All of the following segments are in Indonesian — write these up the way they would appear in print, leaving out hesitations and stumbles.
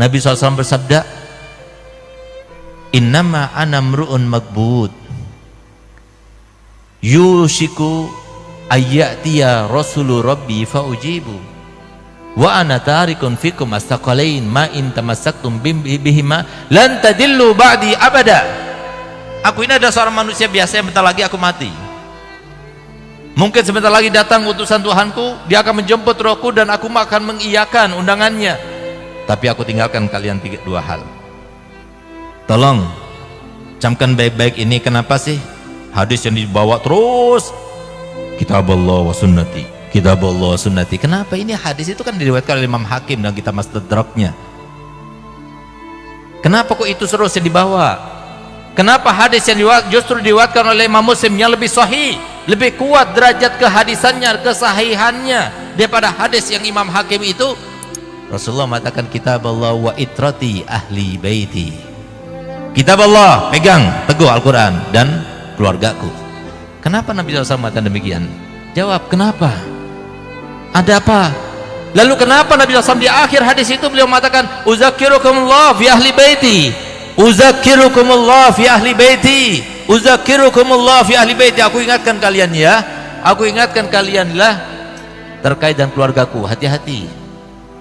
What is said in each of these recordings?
Nabi SAW bersabda, innama ana mru'un magbud yushiku ayyatiya rasulu rabbi faujibu wa ana tarikun fikum astaqalain ma in tamassaktum bihima lan tadillu ba'di abada. Aku ini adalah seorang manusia biasa yang bentar lagi aku mati. Mungkin sebentar lagi datang utusan Tuhanku, dia akan menjemput rohku dan aku akan mengiyakan undangannya. Tapi aku tinggalkan kalian dua hal. Tolong camkan baik-baik ini. Kenapa sih hadis yang dibawa terus kitab Allah wa sunnati, kitab Allah wa sunnati? Kenapa? Ini hadis itu kan diriwayatkan oleh Imam Hakim dan kita Mustadraknya. Kenapa kok itu terus yang dibawa? Kenapa hadis yang justru diriwayatkan oleh Imam Muslim yang lebih sahih, lebih kuat derajat kehadisannya, kesahihannya daripada hadis yang Imam Hakim itu? Rasulullah mengatakan kitab Allah wa itrati ahli baiti. Kitab Allah, pegang teguh Al-Quran dan keluargaku. Kenapa Nabi SAW mengatakan demikian? Jawab, kenapa? Ada apa? Lalu kenapa Nabi SAW di akhir hadis itu beliau mengatakan uzakirukumullah fi ahli baiti, uzakirukumullah fi ahli baiti, uzakirukumullah fi ahli baiti. Aku ingatkan kalian ya, aku ingatkan kalian lah terkait dengan keluargaku. Hati-hati,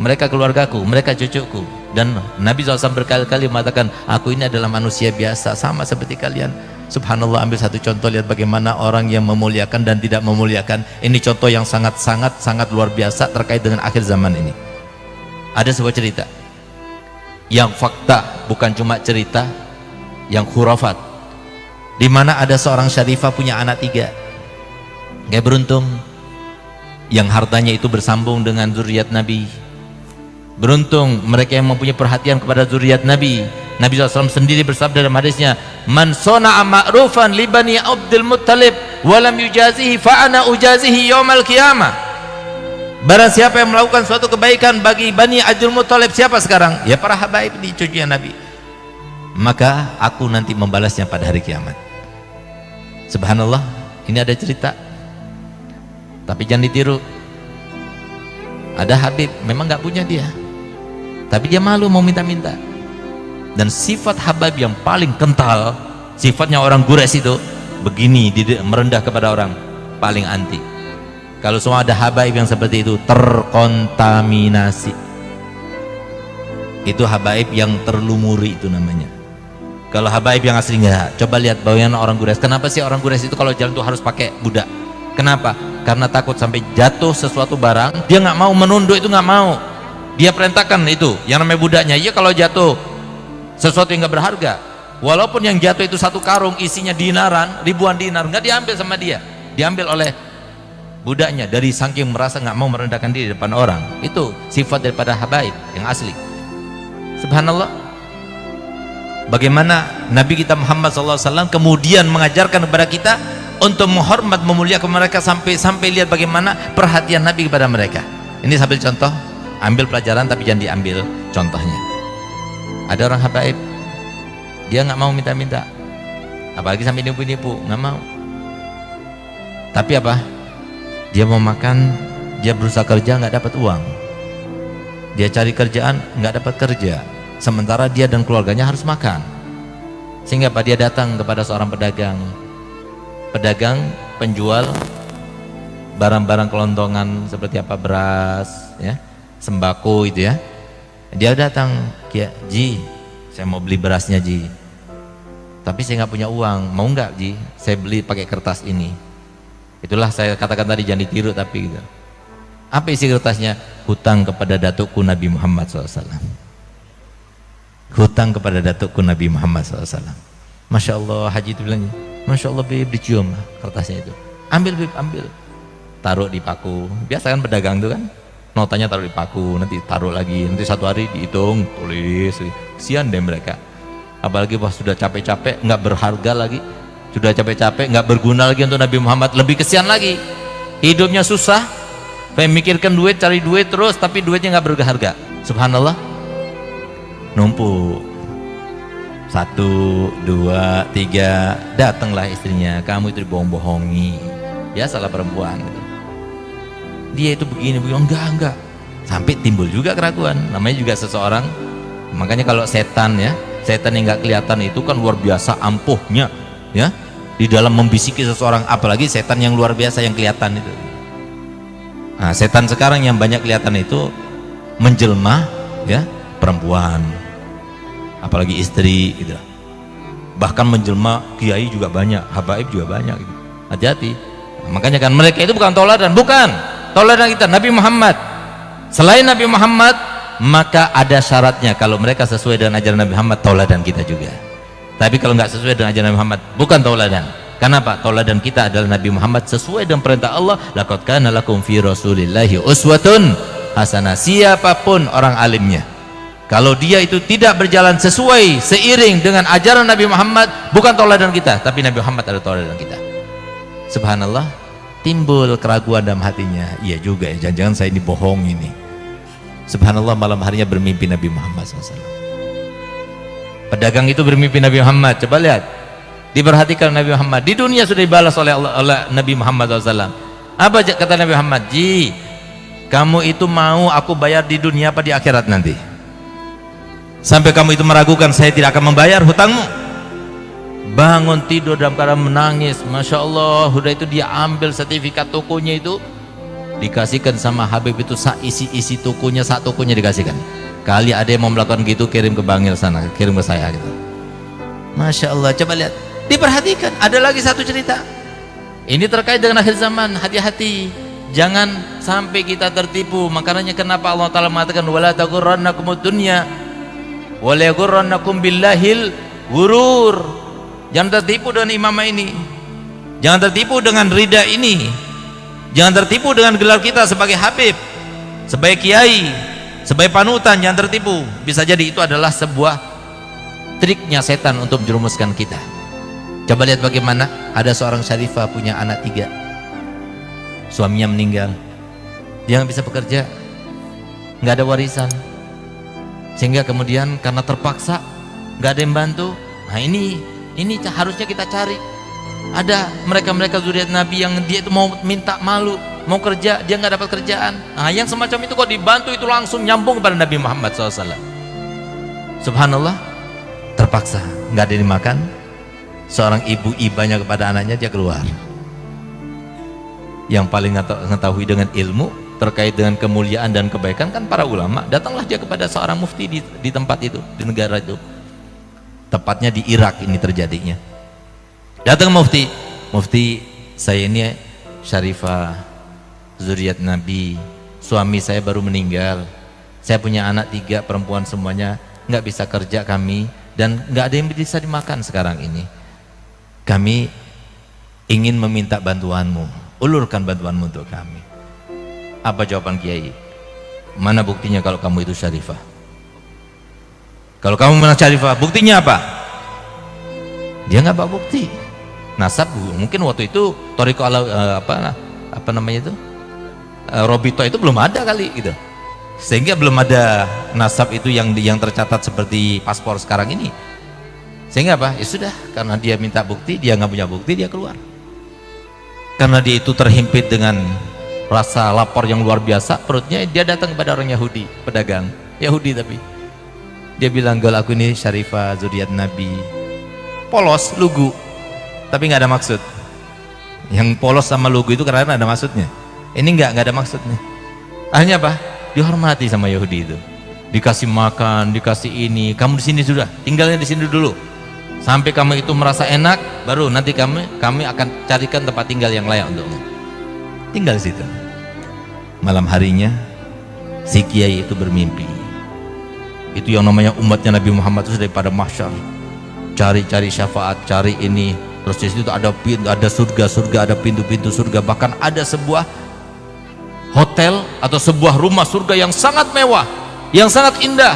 mereka keluargaku, mereka cucuku. Dan Nabi SAW berkali-kali mengatakan, aku ini adalah manusia biasa sama seperti kalian. Subhanallah, ambil satu contoh, lihat bagaimana orang yang memuliakan dan tidak memuliakan. Ini contoh yang sangat luar biasa terkait dengan akhir zaman ini. Ada sebuah cerita yang fakta, bukan cuma cerita yang khurafat, di mana ada seorang syarifah punya anak 3. Gak beruntung yang hartanya itu bersambung dengan zuriat Nabi. Beruntung mereka yang mempunyai perhatian kepada zuriat Nabi. Nabi SAW sendiri bersabda dalam hadisnya, man sona'a ma'rufan li bani Abdul Muttalib walam yujazihi fa'ana ujazihi yawmal qiyamah. Barang siapa yang melakukan suatu kebaikan bagi Bani Abdul Muttalib, siapa sekarang? Ya para habaib di cucunya Nabi. Maka aku nanti membalasnya pada hari kiamat. Subhanallah, ini ada cerita. Tapi jangan ditiru. Ada habib, memang nggak punya dia, tapi dia malu mau minta-minta. Dan sifat habib yang paling kental, sifatnya orang Quraisy itu begini, merendah kepada orang, paling anti. Kalau semua ada habaib yang seperti itu, terkontaminasi. Itu habaib yang terlumuri, itu namanya. Kalau habaib yang asli enggak. Coba lihat bagaimana orang Quraisy. Kenapa sih orang Quraisy itu kalau jalan tuh harus pakai budak? Kenapa? Karena takut sampai jatuh sesuatu barang, dia nggak mau menunduk, itu nggak mau. Dia perintahkan itu yang namanya budaknya, iya kalau jatuh sesuatu yang nggak berharga, walaupun yang jatuh itu satu karung isinya dinaran, ribuan dinar, nggak diambil sama dia, diambil oleh budaknya. Dari saking merasa nggak mau merendahkan diri di depan orang. Itu sifat daripada habaib yang asli. Subhanallah, bagaimana Nabi kita Muhammad SAW kemudian mengajarkan kepada kita untuk menghormat, memuliakan mereka, sampai lihat bagaimana perhatian Nabi kepada mereka. Ini sambil contoh, ambil pelajaran tapi jangan diambil contohnya. Ada orang habaib, dia nggak mau minta-minta, apalagi sampai nipu-nipu, nggak mau. Tapi apa? Dia mau makan, dia berusaha kerja nggak dapat uang, dia cari kerjaan nggak dapat kerja, sementara dia dan keluarganya harus makan. Sehingga apa? Dia datang kepada seorang pedagang penjual barang-barang kelontongan seperti apa, beras ya, sembako itu ya. Dia datang, Ji, saya mau beli berasnya Ji, tapi saya nggak punya uang, mau nggak Ji saya beli pakai kertas ini? Itulah saya katakan tadi, jangan ditiru tapi gitu. Apa isi kertasnya? Hutang kepada datukku Nabi Muhammad SAW. Hutang kepada datukku Nabi Muhammad SAW. Masya Allah, haji itu bilangnya, Masya Allah Bib, dicium kertasnya itu. Ambil Bib, ambil. Taruh di paku. Biasa kan pedagang itu kan, notanya taruh di paku, nanti taruh lagi, nanti satu hari dihitung, tulis. Kesian deh mereka. Apalagi pas sudah capek-capek, nggak berharga lagi. Sudah capek-capek, nggak berguna lagi untuk Nabi Muhammad. Lebih kesian lagi. Hidupnya susah, pengen mikirkan duit, cari duit terus, tapi duitnya nggak berharga. Subhanallah. Numpuk. 1, 2, 3, datanglah istrinya, kamu itu dibohong-bohongi. Biasalah perempuan gitu. Dia itu begini, enggak, sampai timbul juga keraguan. Namanya juga seseorang Makanya kalau setan ya, setan yang nggak kelihatan itu kan luar biasa ampuhnya ya di dalam membisiki seseorang, apalagi setan yang luar biasa yang kelihatan itu. Nah, setan sekarang yang banyak kelihatan itu menjelma ya perempuan, apalagi istri gitu. Bahkan menjelma kiai juga banyak, habaib juga banyak gitu. Hati-hati. Nah, makanya kan mereka itu bukan toladan, bukan toladan kita Nabi Muhammad. Selain Nabi Muhammad, maka ada syaratnya. Kalau mereka sesuai dengan ajaran Nabi Muhammad, toladan kita juga. Tapi kalau nggak sesuai dengan ajaran Nabi Muhammad, bukan toladan. Kenapa? Toladan kita adalah Nabi Muhammad sesuai dengan perintah Allah. Laqad kana lakum fi Rasulillahi uswatun hasanah. Siapapun orang alimnya, kalau dia itu tidak berjalan sesuai seiring dengan ajaran Nabi Muhammad, bukan toladan kita, tapi Nabi Muhammad adalah toladan kita. Subhanallah, timbul keraguan dalam hatinya. Iya juga ya, jangan-jangan saya ini bohong ini. Subhanallah, malam harinya bermimpi Nabi Muhammad SAW. Pedagang itu bermimpi Nabi Muhammad. Coba lihat, diperhatikan Nabi Muhammad. Di dunia sudah dibalas oleh Allah, oleh Nabi Muhammad SAW. Apa kata Nabi Muhammad? Ji, kamu itu mau aku bayar di dunia apa di akhirat nanti? Sampai kamu itu meragukan saya tidak akan membayar hutangmu. Bangun tidur dalam keadaan menangis. Masya Allah, udah itu dia ambil sertifikat tokonya itu, dikasihkan sama Habib itu, isi tokonya, sak tokonya dikasihkan. Kali ada yang mau melakukan gitu, kirim ke Bangil sana, kirim ke saya gitu. Masya Allah, coba lihat, diperhatikan. Ada lagi satu cerita, ini terkait dengan akhir zaman. Hati-hati, jangan sampai kita tertipu. Makanya kenapa Allah Ta'ala mengatakan wala taghurrannakumud dunya wala yaghurrannakum billahil ghurur. Jangan tertipu dengan imamah ini, jangan tertipu dengan rida ini, jangan tertipu dengan gelar kita sebagai Habib, sebagai kiai, sebagai panutan. Jangan tertipu. Bisa jadi itu adalah sebuah triknya setan untuk menjerumuskan kita. Coba lihat bagaimana ada seorang syarifah punya anak 3, suaminya meninggal, dia nggak bisa bekerja, nggak ada warisan, sehingga kemudian karena terpaksa nggak ada yang bantu. Nah ini harusnya kita cari. Ada mereka zuriat Nabi yang dia itu mau minta malu, mau kerja, dia nggak dapat kerjaan. Nah yang semacam itu kok dibantu, itu langsung nyambung kepada Nabi Muhammad SAW. Subhanallah, terpaksa nggak ada yang dimakan. Seorang ibu ibanya kepada anaknya, dia keluar. Yang paling mengetahui dengan ilmu terkait dengan kemuliaan dan kebaikan kan para ulama. Datanglah dia kepada seorang mufti di tempat itu, di negara itu, tepatnya di Irak ini terjadinya. Datang mufti, saya ini syarifah zuriat Nabi, suami saya baru meninggal, saya punya anak 3 perempuan semuanya, nggak bisa kerja kami, dan nggak ada yang bisa dimakan sekarang ini. Kami ingin meminta bantuanmu, ulurkan bantuanmu untuk kami. Apa jawaban kiai? Mana buktinya kalau kamu itu syarifah? Kalau kamu mana syarifah, buktinya apa? Dia nggak bawa bukti. Nasab mungkin waktu itu Toriko apa namanya itu, Robito itu belum ada kali gitu, sehingga belum ada nasab itu yang tercatat seperti paspor sekarang ini. Sehingga apa? Ya sudah, karena dia minta bukti, dia nggak punya bukti, dia keluar. Karena dia itu terhimpit dengan rasa lapar yang luar biasa, perutnya, dia datang kepada orang Yahudi, pedagang Yahudi, tapi dia bilang, "Gal, aku ini syarifah zuriat Nabi." Polos, lugu, tapi nggak ada maksud. Yang polos sama lugu itu karena ada maksudnya. Ini nggak ada maksudnya. Akhirnya apa? Dihormati sama Yahudi itu, dikasih makan, dikasih ini. Kamu di sini sudah, tinggalnya di sini dulu. Sampai kamu itu merasa enak, baru nanti kami akan carikan tempat tinggal yang layak untukmu. Tinggal di situ. Malam harinya si kiai itu bermimpi. Itu yang namanya umatnya Nabi Muhammad itu daripada mahsyar, cari-cari syafaat, cari ini. Terus di situ ada surga, ada pintu-pintu surga, bahkan ada sebuah hotel atau sebuah rumah surga yang sangat mewah, yang sangat indah.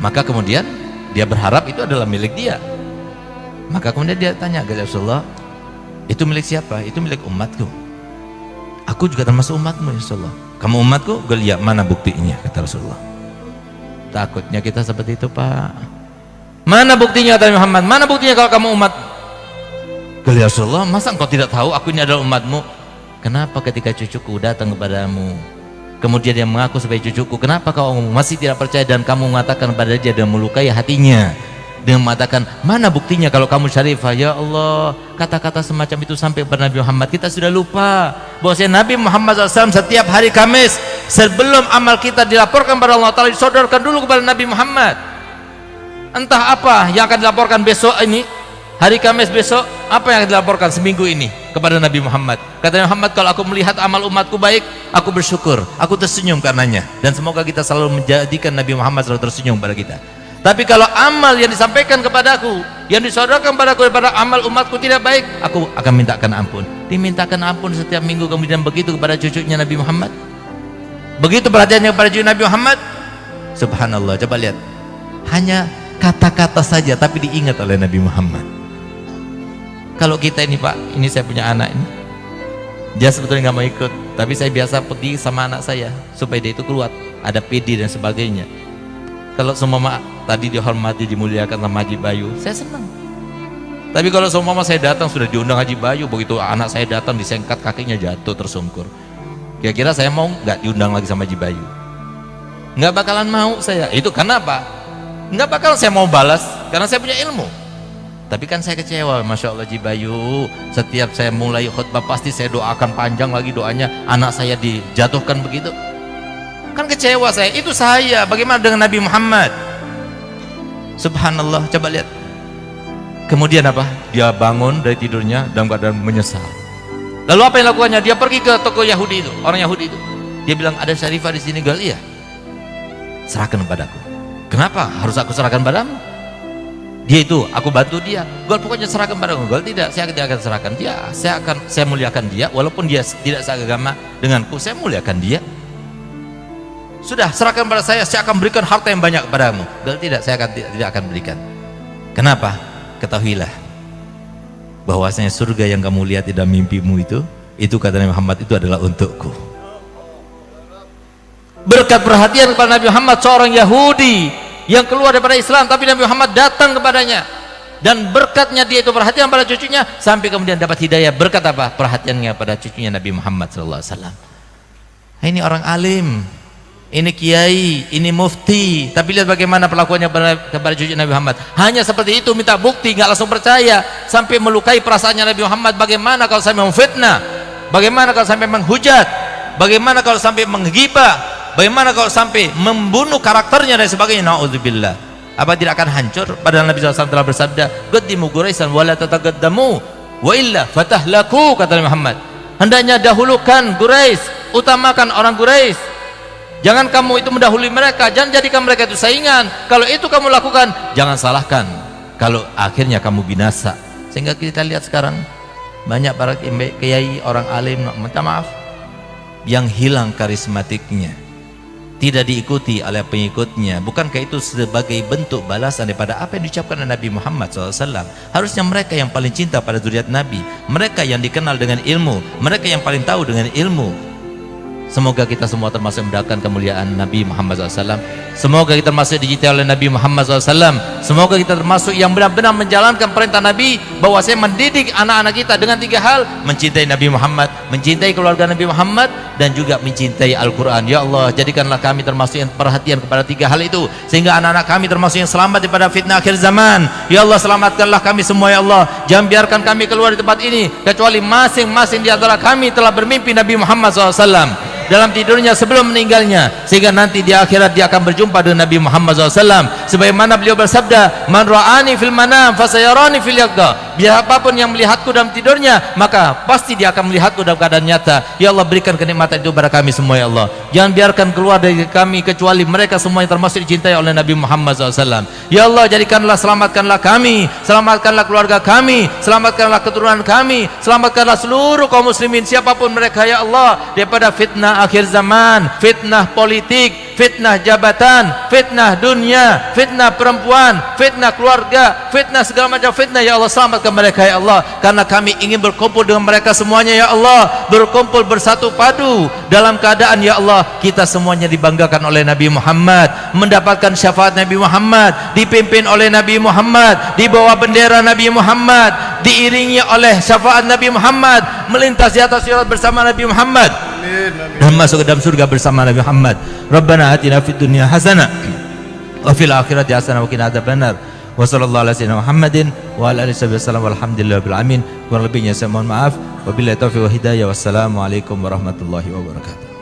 Maka kemudian dia berharap itu adalah milik dia. Maka kemudian dia tanya, "Ya Rasulullah, itu milik siapa?" "Itu milik umatku." "Aku juga termasuk umatmu ya Rasulullah." "Kamu umatku?" "Ya, mana buktinya?" kata Rasulullah. Takutnya kita seperti itu, Pak. Mana buktinya kata Muhammad? Mana buktinya kalau kamu umat? "Ya Rasulullah, masa engkau tidak tahu aku ini adalah umatmu?" "Kenapa ketika cucuku datang kepadamu Kemudian dia mengaku sebagai cucuku. Kenapa kau masih tidak percaya dan kamu mengatakan pada dia dan melukai hatinya dengan mengatakan, mana buktinya kalau kamu syarifah? Ya Allah, kata-kata semacam itu sampai kepada Nabi Muhammad. Kita sudah lupa bahwasanya Nabi Muhammad SAW setiap hari Kamis sebelum amal kita dilaporkan kepada Allah Ta'ala, disodorkan dulu kepada Nabi Muhammad. Entah apa yang akan dilaporkan besok ini, hari Kamis besok, apa yang akan dilaporkan seminggu ini kepada Nabi Muhammad. Kata Nabi Muhammad, kalau aku melihat amal umatku baik, aku bersyukur, aku tersenyum karenanya. Dan semoga kita selalu menjadikan Nabi Muhammad selalu tersenyum pada kita. Tapi kalau amal yang disampaikan kepadaku, yang disodorkan kepadaku daripada amal umatku tidak baik, aku akan mintakan ampun. Dimintakan ampun setiap minggu. Kemudian begitu kepada cucunya Nabi Muhammad, begitu perhatiannya kepada cucu Nabi Muhammad. Subhanallah, coba lihat, hanya kata-kata saja tapi diingat oleh Nabi Muhammad. Kalau kita ini, Pak, ini saya punya anak ini, dia sebetulnya nggak mau ikut, tapi saya biasa pergi sama anak saya supaya dia itu keluar, ada PD dan sebagainya. Kalau semua tadi dihormati, dimuliakan sama Haji Bayu, saya senang. Tapi kalau semua saya datang sudah diundang Haji Bayu, begitu anak saya datang disengkat kakinya jatuh tersungkur, kira-kira saya mau nggak diundang lagi sama Haji Bayu? Nggak bakalan mau saya. Itu kenapa? Nggak bakal saya mau balas, karena saya punya ilmu. Tapi kan saya kecewa, Masya Allah Haji Bayu, setiap saya mulai khutbah pasti saya doakan panjang lagi doanya, anak saya dijatuhkan begitu. Kan kecewa saya. Itu saya. Bagaimana dengan Nabi Muhammad? Subhanallah, coba lihat. Kemudian apa? Dia bangun dari tidurnya dalam keadaan menyesal. Lalu apa yang lakukannya? Dia pergi ke toko Yahudi itu, orang Yahudi itu. Dia bilang, ada syarifah di sini. Gal, iya. Serahkan padaku. Kenapa harus aku serahkan padamu? Dia itu, aku bantu dia. Gal, pokoknya serahkan padaku. Gal, tidak, saya tidak akan serahkan dia. Saya muliakan dia, walaupun dia tidak seagama denganku, saya muliakan dia. Sudah, serahkan pada saya akan berikan harta yang banyak kepadamu. Gal, tidak, saya tidak akan berikan. Kenapa? Ketahuilah bahwasanya surga yang kamu lihat di dalam mimpimu itu kata Nabi Muhammad, itu adalah untukku. Berkat perhatian kepada Nabi Muhammad, seorang Yahudi yang keluar daripada Islam, tapi Nabi Muhammad datang kepadanya, dan berkatnya dia itu perhatian pada cucunya, sampai kemudian dapat hidayah. Berkat apa? Perhatiannya pada cucunya Nabi Muhammad SAW. Ini orang alim, ini kiai, ini mufti, tapi lihat bagaimana perlakuannya kepada cucu Nabi Muhammad. Hanya seperti itu, minta bukti, nggak langsung percaya, sampai melukai perasaannya Nabi Muhammad. Bagaimana kalau sampai memfitnah? Bagaimana kalau sampai menghujat? Bagaimana kalau sampai menggibah? Bagaimana kalau sampai membunuh karakternya dan sebagainya? Na'udzubillah. Apa tidak akan hancur? Padahal Nabi SAW telah bersabda, qaddimu Quraisyan wa la tataqaddamu wa illa fatahlaku, kata Nabi Muhammad. Hendaknya dahulukan Quraisy, utamakan orang Quraisy. Jangan kamu itu mendahului mereka, jangan jadikan mereka itu saingan. Kalau itu kamu lakukan, jangan salahkan kalau akhirnya kamu binasa. Sehingga kita lihat sekarang banyak para kiai, orang alim, minta maaf, yang hilang karismatiknya, tidak diikuti oleh pengikutnya. Bukankah itu sebagai bentuk balasan daripada apa yang diucapkan oleh Nabi Muhammad SAW? Harusnya mereka yang paling cinta pada zuriat Nabi, mereka yang dikenal dengan ilmu, mereka yang paling tahu dengan ilmu. Semoga kita semua termasuk mendapatkan kemuliaan Nabi Muhammad SAW. Semoga kita termasuk dicintai oleh Nabi Muhammad SAW. Semoga kita termasuk yang benar-benar menjalankan perintah Nabi, bahwa saya mendidik anak-anak kita dengan 3 hal: mencintai Nabi Muhammad, mencintai keluarga Nabi Muhammad, dan juga mencintai Al-Quran. Ya Allah, jadikanlah kami termasuk yang perhatian kepada 3 hal itu, sehingga anak-anak kami termasuk yang selamat daripada fitnah akhir zaman. Ya Allah, selamatkanlah kami semua ya Allah. Jangan biarkan kami keluar di tempat ini kecuali masing-masing di antara kami telah bermimpi Nabi Muhammad SAW dalam tidurnya sebelum meninggalnya, sehingga nanti di akhirat dia akan berjumpa dengan Nabi Muhammad SAW. Sebagaimana beliau bersabda, man ra'ani fil manam fasayarani fil yaqda. Siapapun yang melihatku dalam tidurnya, maka pasti dia akan melihatku dalam keadaan nyata. Ya Allah, berikan kenikmatan itu kepada kami semua ya Allah. Jangan biarkan keluar dari kami kecuali mereka semua yang termasuk dicintai oleh Nabi Muhammad SAW. Ya Allah, jadikanlah, selamatkanlah kami, selamatkanlah keluarga kami, selamatkanlah keturunan kami, selamatkanlah seluruh kaum muslimin siapapun mereka ya Allah, daripada fitnah akhir zaman, fitnah politik, fitnah jabatan, fitnah dunia, fitnah perempuan, fitnah keluarga, fitnah segala macam fitnah. Ya Allah, selamatkan mereka ya Allah, karena kami ingin berkumpul dengan mereka semuanya ya Allah, berkumpul bersatu padu dalam keadaan ya Allah kita semuanya dibanggakan oleh Nabi Muhammad, mendapatkan syafaat Nabi Muhammad, dipimpin oleh Nabi Muhammad, di bawah bendera Nabi Muhammad, diiringi oleh syafaat Nabi Muhammad, melintas di atas sirat bersama Nabi Muhammad. dan masuk ke dalam surga bersama Nabi Muhammad. Rabbana atina fid dunya hasanah wa fil akhirati hasanah wa qina adzabannar. Wa sallallahu ala sayyidina Muhammadin wa ala alihi wasallam walhamdulillahi rabbil alamin. Kurang lebihnya saya mohon maaf. Wabillahi taufiq wa hidayah. Wassalamualaikum warahmatullahi wabarakatuh.